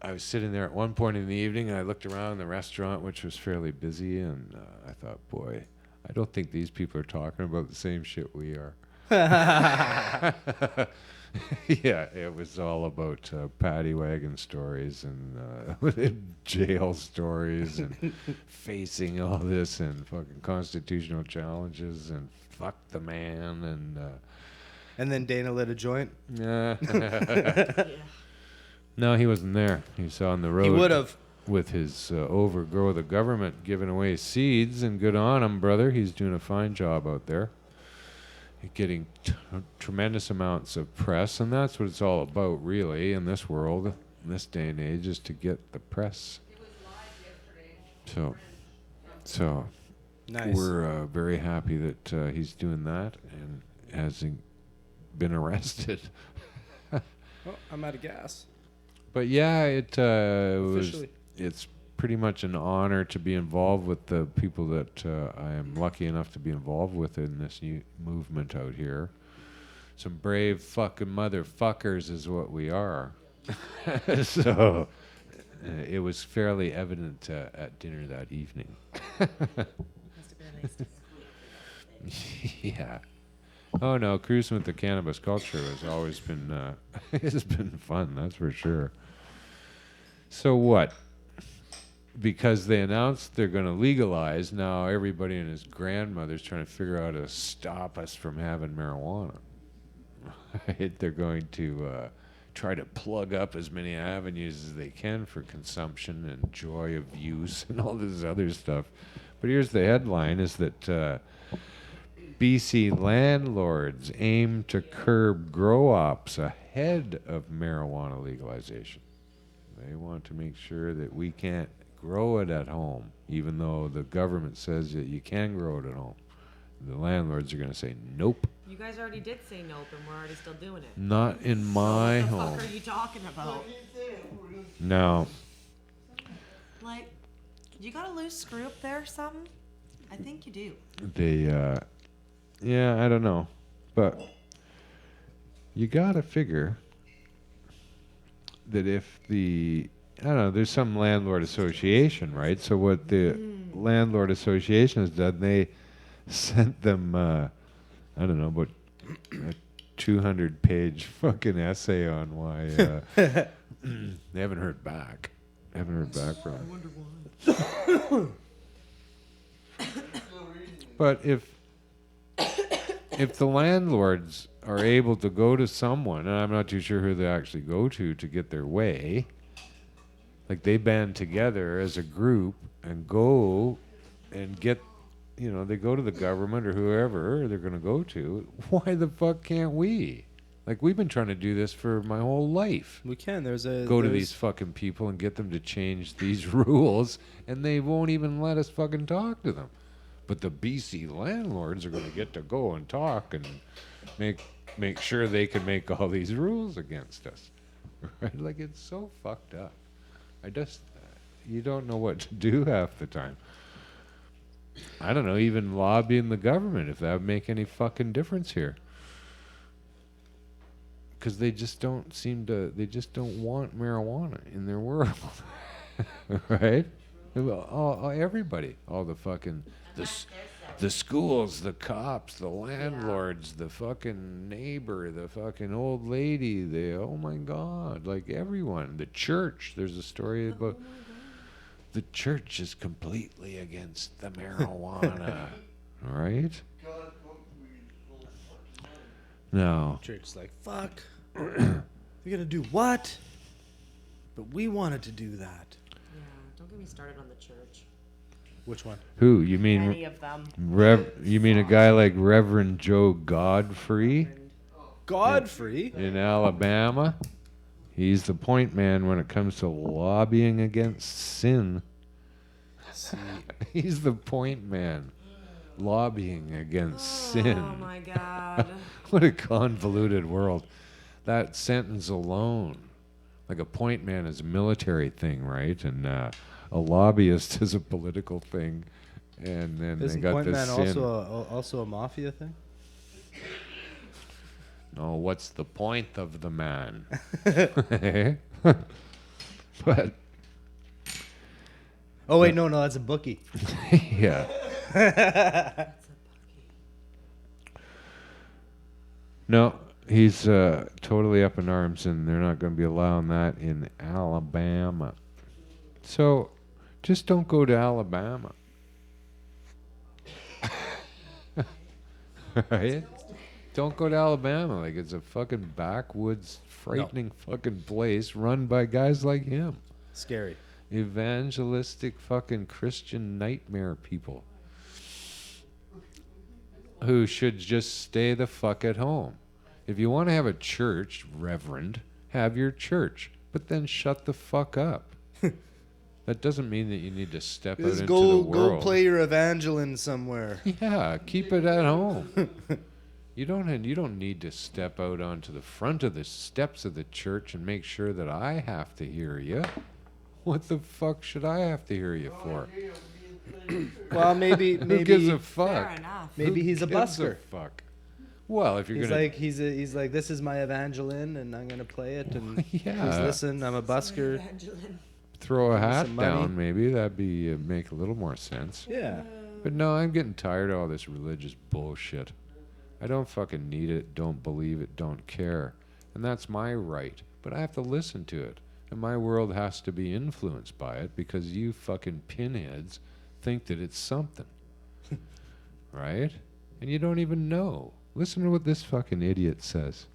I was sitting there at one point in the evening, and I looked around the restaurant, which was fairly busy, and I thought, boy, I don't think these people are talking about the same shit we are. Yeah, it was all about paddy wagon stories and jail stories and facing all this and fucking constitutional challenges and fuck the man
And then Dana lit a joint.
and
Yeah.
no, he wasn't there. He was on the road.
He would have.
With his overgrow of the government giving away seeds, and good on him, brother. He's doing a fine job out there. Getting tremendous amounts of press, and that's what it's all about, really, in this world, in this day and age, is to get the press. So
Nice.
we're very happy that he's doing that and hasn't been arrested.
Oh, I'm out of gas.
But yeah,
Officially.
it's pretty much an honor to be involved with the people that I am lucky enough to be involved with in this new movement out here. Some brave fucking motherfuckers is what we are. So it was fairly evident at dinner that evening.
Must have been a nice day.
Yeah. Oh no, cruising with the cannabis culture has always been it's been fun, that's for sure. So what? Because they announced they're going to legalize, now everybody and his grandmother's trying to figure out how to stop us from having marijuana. Right? They're going to try to plug up as many avenues as they can for consumption and joy of use and all this other stuff. But here's the headline, is that BC landlords aim to curb grow-ops ahead of marijuana legalization. They want to make sure that we can't grow it at home, even though the government says that you can grow it at home. The landlords are going to say, nope,
You guys already did say nope, and we're already still doing it.
not in my
What the
home.
fuck are you talking about?
No.
Like, you got a loose screw up there or something? I think you do.
They, yeah, I don't know. But you got to figure that if I don't know, there's some landlord association, right? So what the landlord association has done, they sent them, I don't know, about a 200-page fucking essay on why they haven't heard back. Haven't heard back from them. But if the landlords are able to go to someone, and I'm not too sure who they actually go to get their way, like they band together as a group and go and get, they go to the government or whoever they're going to go to, why the fuck can't we? Like, we've been trying to do this for my whole life.
We can.
Go to these fucking people and get them to change these rules, and they won't even let us fucking talk to them. But the BC landlords are going to get to go and talk and make sure they can make all these rules against us. Right? Like, it's so fucked up. You don't know what to do half the time. I don't know, even lobbying the government if that would make any fucking difference here. Because they just don't want marijuana in their world. Right? Everybody, all the fucking, the schools, the cops, the landlords, the fucking neighbor, the fucking old lady, oh my God, like everyone. The church, there's a story about the church is completely against the marijuana. Right? No.
Church's like, fuck. You're gonna do what? But we wanted to do that.
Yeah, don't get me started on the church.
Which one?
Who? You mean
Any of them.
You mean a guy like Reverend Joe Godfrey
Godfrey?
in Alabama? He's the point man when it comes to lobbying against sin. He's the point man lobbying against sin.
Oh my God.
What a convoluted world. That sentence alone. Like a point man is a military thing, right? And a lobbyist is a political thing. And then
Isn't
they got
point
this
man
sin.
also a mafia thing?
No, what's the point of the man? But
Oh wait, no, that's a bookie.
yeah. No, he's totally up in arms, and they're not going to be allowing that in Alabama. So, just don't go to Alabama. Right? Don't go to Alabama. Like, it's a fucking backwoods, frightening fucking place run by guys like him.
Scary.
Evangelistic fucking Christian nightmare people who should just stay the fuck at home. If you want to have a church, Reverend, have your church, but then shut the fuck up. That doesn't mean that you need to step out into the world.
Go play your Evangeline somewhere.
Yeah, keep it at home. You don't need to step out onto the front of the steps of the church and make sure that I have to hear you. What the fuck should I have to hear you for?
Well, maybe
Who gives a
Fair
fuck?
enough.
maybe
Who
he's a
gives
busker.
fuck? Well, if you're
He's
gonna
like he's like this is my Evangeline and I'm gonna play it and
Yeah.
please listen, I'm a busker.
Evangeline.
throw a hat
some money.
down, maybe that'd be make a little more sense.
Yeah.
But no, I'm getting tired of all this religious bullshit. I don't fucking need it, don't believe it, don't care. And that's my right. But I have to listen to it. And my world has to be influenced by it because you fucking pinheads think that it's something. Right? And you don't even know. Listen to what this fucking idiot says.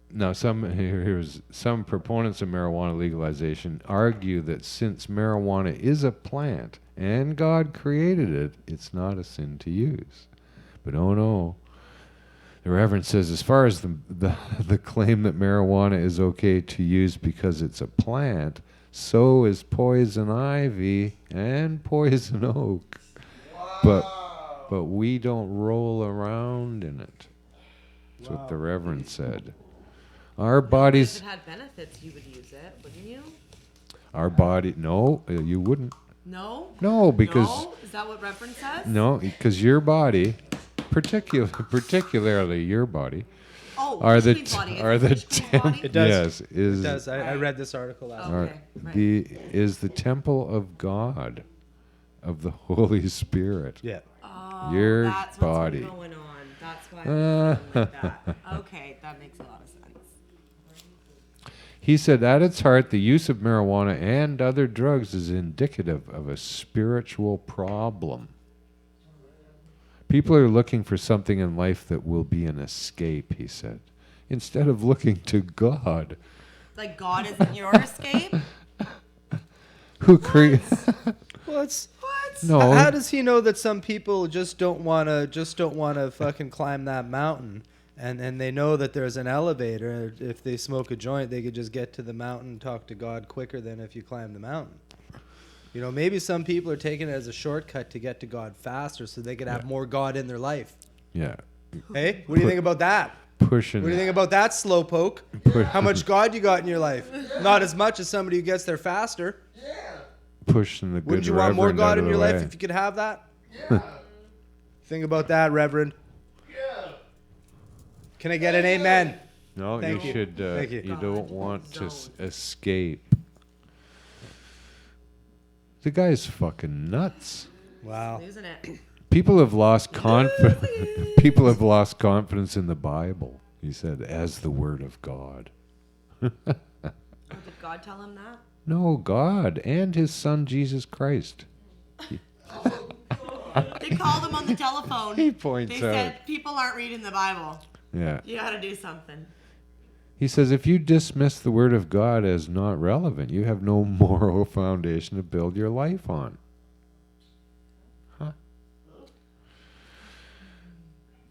Now, here's some proponents of marijuana legalization argue that since marijuana is a plant and God created it, it's not a sin to use. But oh no, the Reverend says as far as the claim that marijuana is okay to use because it's a plant, so is poison ivy and poison oak. But we don't roll around in it. That's what the Reverend said. Our bodies,
If it had benefits, you would use it, wouldn't you?
no, you wouldn't.
No?
No, because,
No? Is that what reference says?
no, because your body, particularly your body,
Oh,
are the,
Wishqueen's body.
are
Is
the,
it Wishqueen's body?
It does.
yes, is,
It does. I read this article last
Oh.
night.
are
Okay, right.
is the temple of God, of the Holy Spirit.
Yeah.
Oh,
Your
that's
body.
what's going on. That's why I'm like that. Okay, that makes a lot of sense.
He said, at its heart, the use of marijuana and other drugs is indicative of a spiritual problem. People are looking for something in life that will be an escape, he said, instead of looking to God,
Like God isn't your escape?
who created...
Well, it's
What?
No,
how does he know that some people just don't wanna fucking climb that mountain? And they know that there's an elevator. If they smoke a joint, they could just get to the mountain and talk to God quicker than if you climb the mountain. You know, maybe some people are taking it as a shortcut to get to God faster so they could have more God in their life.
yeah.
Hey, what do you think about that?
pushing.
What do you think about that, slowpoke? How much God you got in your life? Not as much as somebody who gets there faster.
Pushing the good
Wouldn't you want more
reverend
God
out
in
of
your
the
life
way.
if you could have that? Think about that, Reverend. Can I get an amen?
No,
Thank
you
you.
should.
Thank you.
You
God
don't want to
zone.
escape. The guy's fucking nuts.
Wow.
Losing it.
People have lost confidence. People have lost confidence in the Bible. He said, as the word of God.
Oh, did God tell him that?
No, God and His Son Jesus Christ.
They called him on the telephone.
He points
They
out.
said people aren't reading the Bible.
Yeah.
You got to do something.
He says, if you dismiss the word of God as not relevant, you have no moral foundation to build your life on. Huh?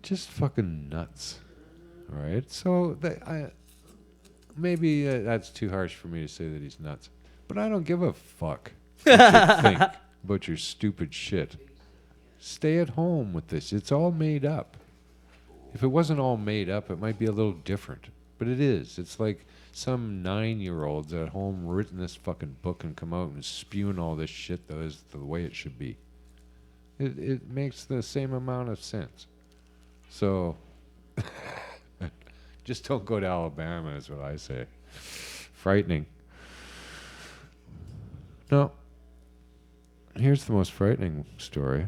Just fucking nuts. All right? So maybe that's too harsh for me to say that he's nuts. But I don't give a fuck what you think about your stupid shit. Stay at home with this. It's all made up. If it wasn't all made up, it might be a little different. But it is. It's like some 9-year-olds at home written this fucking book and come out and spewing all this shit that is the way it should be. It makes the same amount of sense. So, just don't go to Alabama is what I say. Frightening. No. Here's the most frightening story.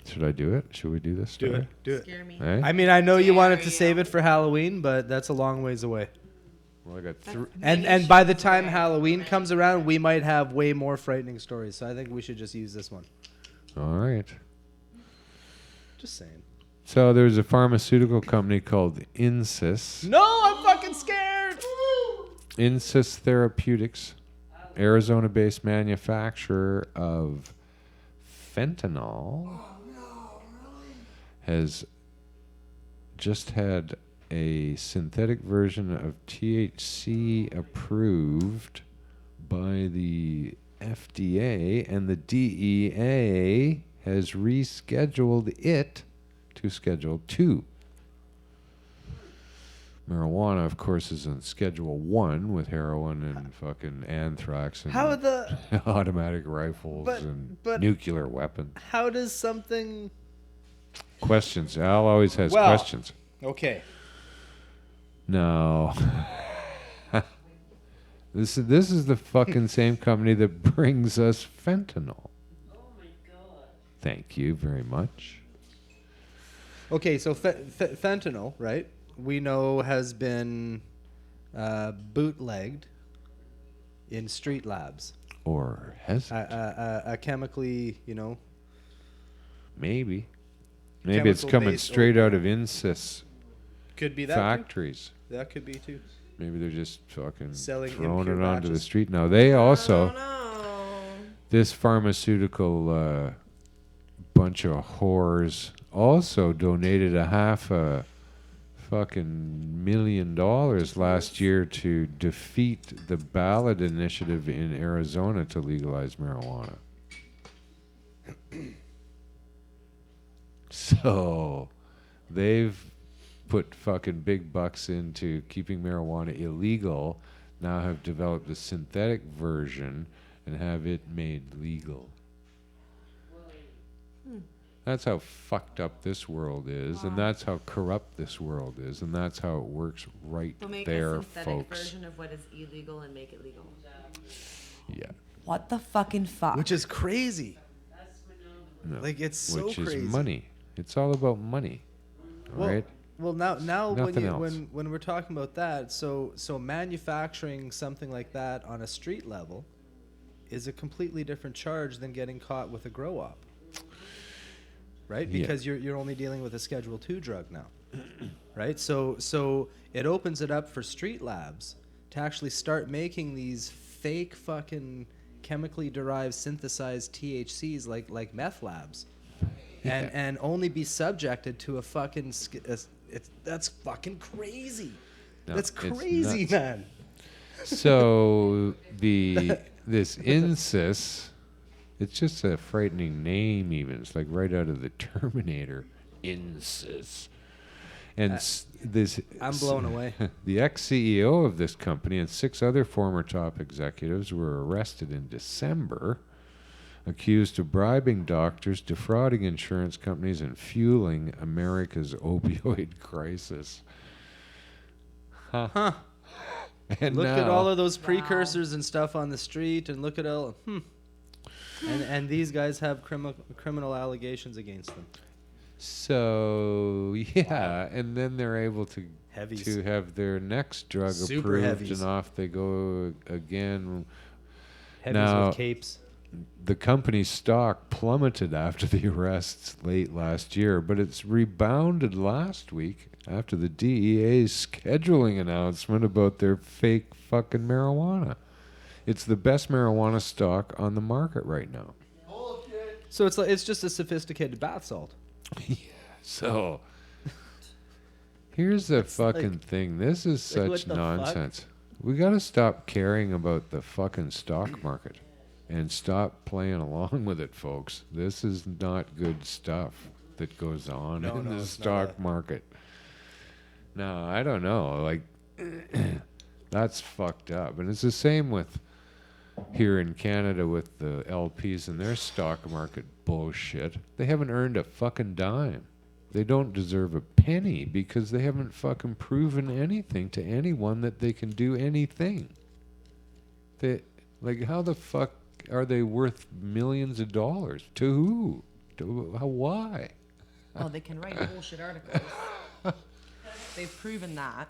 Should I do it? Should we do this story?
Do it.
Scare me.
Eh?
I mean, I know you wanted to
Dare
save
you.
it for Halloween, but that's a long ways away.
Well, I got
That's
three.
And
maybe
by the
she's
time
right.
Halloween comes around, we might have way more frightening stories. So I think we should just use this one.
All right.
Just saying.
So there's a pharmaceutical company called Insys.
No, I'm fucking scared.
Insys Therapeutics, Arizona-based manufacturer of fentanyl, has just had a synthetic version of THC approved by the FDA, and the DEA has rescheduled it to Schedule 2. Marijuana, of course, is on Schedule 1 with heroin and fucking anthrax and
How the
automatic rifles
But-
and
but-
nuclear weapons.
how does something?
Questions. Al always has
Well-
questions.
Okay.
No. This is the fucking same company that brings us fentanyl.
Oh my god.
Thank you very much.
Okay, so fentanyl, right? We know has been bootlegged in street labs.
Or has it?
A chemically,
Maybe. Maybe it's coming
chemical-based
straight out of Insys
could be that.
factories.
Too. That could be too.
Maybe they're just fucking
Selling
throwing
impure
it onto the
batches.
street now. They also,
Oh, no.
this pharmaceutical bunch of whores also donated a half a fucking $1 million last year to defeat the ballot initiative in Arizona to legalize marijuana. So they've put fucking big bucks into keeping marijuana illegal, now have developed a synthetic version and have it made legal. That's how fucked up this world is, and that's how corrupt this world is, and that's how it works right
We'll make
there,
a synthetic
folks.
version of what is illegal and make it legal.
Yeah.
What the fucking fuck?
Which is crazy.
That's phenomenal.
No.
Like it's so
Which
crazy.
is money. It's all about money. All
Well,
right?
Well, now when
Nothing
you
else.
when we're talking about that, so manufacturing something like that on a street level is a completely different charge than getting caught with a grow op. Right?
Yeah.
Because you're only dealing with a Schedule 2 drug now. Right? So it opens it up for street labs to actually start making these fake fucking chemically derived synthesized THCs like meth labs.
Yeah.
And only be subjected to a fucking that's fucking crazy.
No,
That's
it's
crazy,
nuts.
man.
So this Insys, it's just a frightening name even. It's like right out of the Terminator. Insys. And
I'm blown away.
The ex-CEO of this company and 6 other former top executives were arrested in December, accused of bribing doctors, defrauding insurance companies, and fueling America's opioid crisis.
Huh.
And
Look at
now-
all of those precursors and stuff on the street, and look at all. And these guys have criminal allegations against them.
So yeah, and then they're able to
Heavies.
have their next drug
Super
approved,
heavies.
and off they go again.
Heavies
Now-
with capes.
The company's stock plummeted after the arrests late last year, but it's rebounded last week after the DEA's scheduling announcement about their fake fucking marijuana. It's the best marijuana stock on the market right now.
So it's just a sophisticated bath salt.
So here's the
It's
fucking
like-
thing. This is
like, what
such
the fuck?
nonsense. We got to stop caring about the fucking stock market and stop playing along with it, folks. This is not good stuff that goes on in the
it's not
stock
that.
market. No, I don't know. Like, that's fucked up. And it's the same with here in Canada with the LPs and their stock market bullshit. They haven't earned a fucking dime. They don't deserve a penny because they haven't fucking proven anything to anyone that they can do anything. Like, how the fuck are they worth millions of dollars? To who? Why?
Oh, they can write bullshit articles. They've proven that.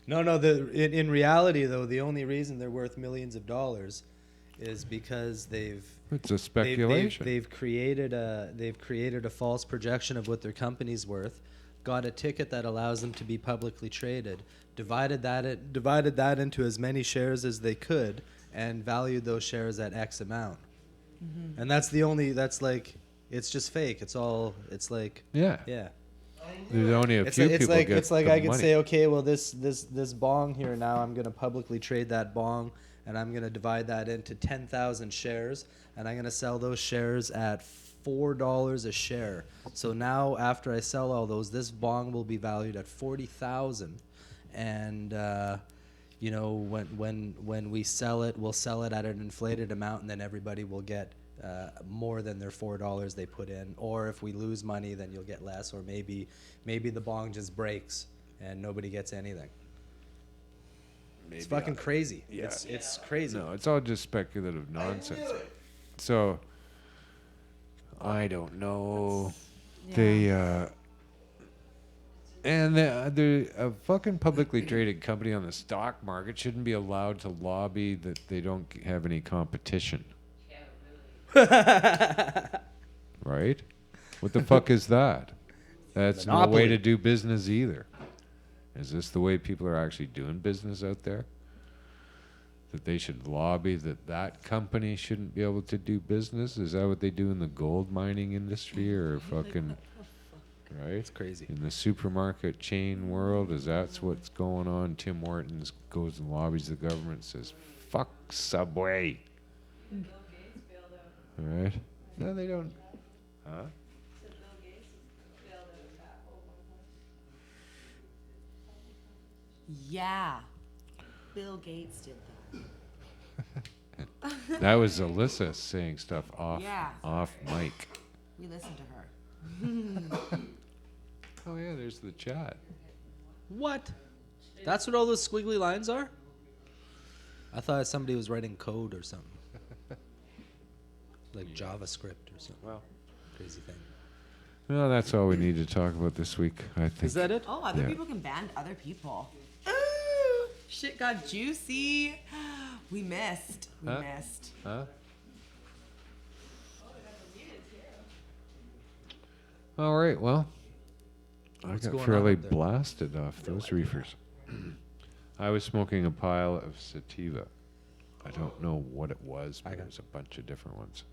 No. In reality, though, the only reason they're worth millions of dollars is because
It's a speculation.
they've created a false projection of what their company's worth, got a ticket that allows them to be publicly traded, divided that into as many shares as they could, and valued those shares at X amount. And that's like, it's just fake. It's like,
yeah.
yeah.
There's only a
It's
few
like,
people get
it's like
the
I could
money.
say, okay, well, this bong here now, I'm gonna publicly trade that bong, and I'm gonna divide that into 10,000 shares, and I'm gonna sell those shares at $4 a share. So now, after I sell all those, this bong will be valued at 40,000, and you know, when we sell it, we'll sell it at an inflated amount, and then everybody will get more than their $4 they put in. Or if we lose money, then you'll get less. Or maybe the bong just breaks and nobody gets anything. It's fucking crazy.
Yeah.
It's crazy.
No, it's all just speculative nonsense. So, I don't know. A fucking publicly traded company on the stock market shouldn't be allowed to lobby that they don't have any competition. Right? What the fuck is that? That's no way
Monopoly.
to do business either. Is this the way people are actually doing business out there? That they should lobby that company shouldn't be able to do business? Is that what they do in the gold mining industry or fucking right?
It's crazy.
In the supermarket chain world, is that's what's going on? Tim Hortons goes and lobbies the government, says, "Fuck Subway."
Bill Gates bailed out.
All right? No, they don't. Huh?
Said Bill Gates bailed out of that whole one.
Yeah. Bill Gates did that.
That was Alyssa saying stuff off
Yeah.
mic.
We listened to her.
Oh yeah, there's the chat.
What? That's what all those squiggly lines are? I thought somebody was writing code or something. Like JavaScript or something.
Well,
Crazy thing.
well, that's all we need to talk about this week, I think.
Is that it?
Oh, other
Yeah.
people can ban other people. Ooh, shit got juicy. We missed. We
Huh?
missed.
Huh? All right, well,
What's
I
going
got
on
fairly
up there?
blasted off those reefers. I was smoking a pile of sativa. I don't know what it was, but
I got-
it was a bunch of different ones.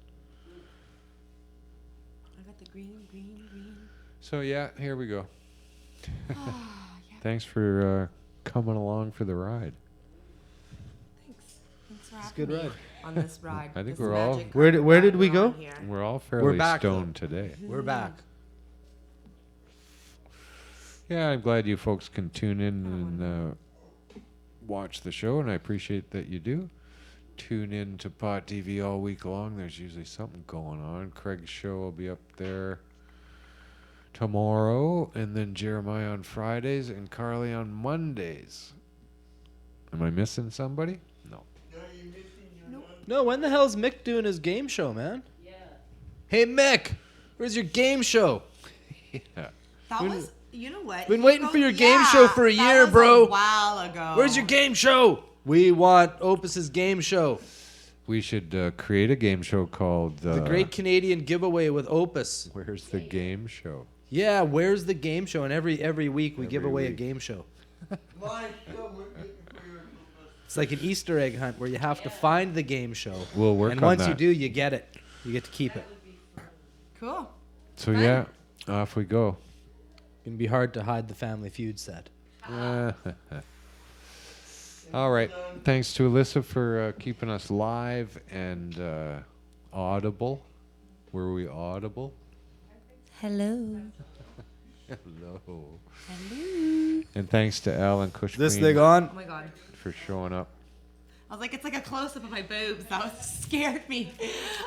I got the green.
So yeah, here we go.
Ah, yeah.
Thanks for coming along for the ride.
Thanks. Thanks for having
It's a good
me.
ride.
on this ride.
I think
this
we're all-
magic
Where did-
carpet
where did
ride
we
we're
go?
on here.
We're all fairly
back, though.
stoned today.
We're back.
Yeah, I'm glad you folks can tune in and watch the show, and I appreciate that you do. Tune in to Pot TV all week long. There's usually something going on. Craig's show will be up there tomorrow, and then Jeremiah on Fridays and Carly on Mondays. Am I missing somebody? No.
No, when the hell's Mick doing his game show, man? Yeah. Hey, Mick, where's your game show?
Yeah.
That was, you know what?
Been
He
waiting
goes-
for your game show for a
that
year,
was
bro.
A while ago.
Where's your game show? We want Opus's game show.
We should create a game show called
The Great Canadian Giveaway with Opus.
Where's the Game Show?
Yeah, where's the game show? And every week we give
Every
away a
week.
game show. It's like an Easter egg hunt where you have to find the game show.
We'll work
and
on
once you
that.
do, you get it. You get to keep it.
Cool.
So yeah, off we go.
It'd be hard to hide the Family Feud set.
All right. Thanks to Alyssa for keeping us live and audible. Were we audible?
Hello.
Hello. Hello. And thanks to Al and Cush
This
Queen
thing on?
Oh my god.
for showing up.
I was like, it's like a close up of my boobs. That was scared me.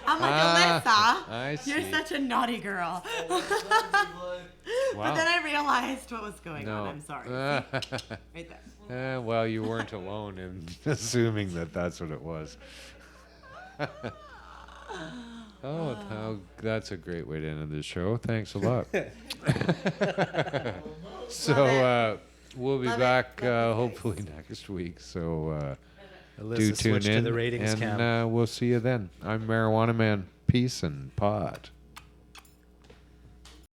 I'm like,
Ah,
Alyssa,
I
you're
see.
such a naughty girl. But then I realized what was going on. I'm sorry. Right there.
Well, you weren't alone in assuming that that's what it was. That's a great way to end the show. Thanks a lot. So we'll be
Love it.
back
Love it.
hopefully next week. So do
Alyssa
tune
switched
in,
to the ratings
and
cam.
we'll see you then. I'm Marijuana Man. Peace and pot.